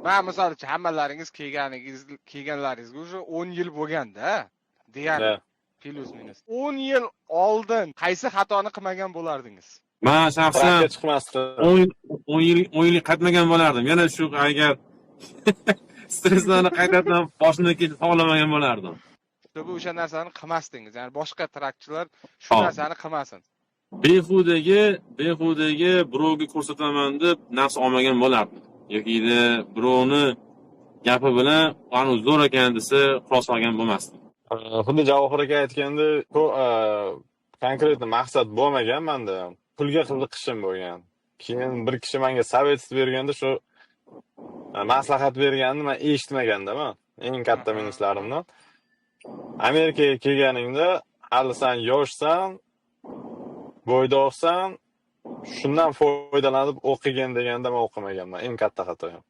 Men misol uchun hammalaringiz kelganlaringizga уже 10 yil bo'lganda, deyarli plus minus. 10 yil oldin qaysi xatoni qilmagan bo'lardingiz? Men shaxsan Prakka chiqmasdi. 10 yil qaytmagan bo'lardim. Yana shu agar stresslarni qaytadan boshimdan kechib olamagan bo'lardim. Siz o'sha narsani qilmasdingiz. Ya'ni boshqa traktorlar shu narsani qilmasin. Behudaga birovga ko'rsataman deb narsa olmagan bo'lardim. Yoki birovni gapi bilan "Qani zo'r ekan" desa, xulosa olgan bo'lmasdim. Xuddi Javohir aka aytgandek, konkret maqsad bo'lmagan menda. Pulga qiziqishim bo'lgan. Keyin bir kishi menga savet berganda shu maslahat berganini men eshitmagandaman. Eng katta minuslarimdan. Amerikaga kelganingda, hali sen yoshsan, bo'ydoqsan, shundan foydalanib o'qigan deganda men o'qimaganman. Eng katta xatoyim.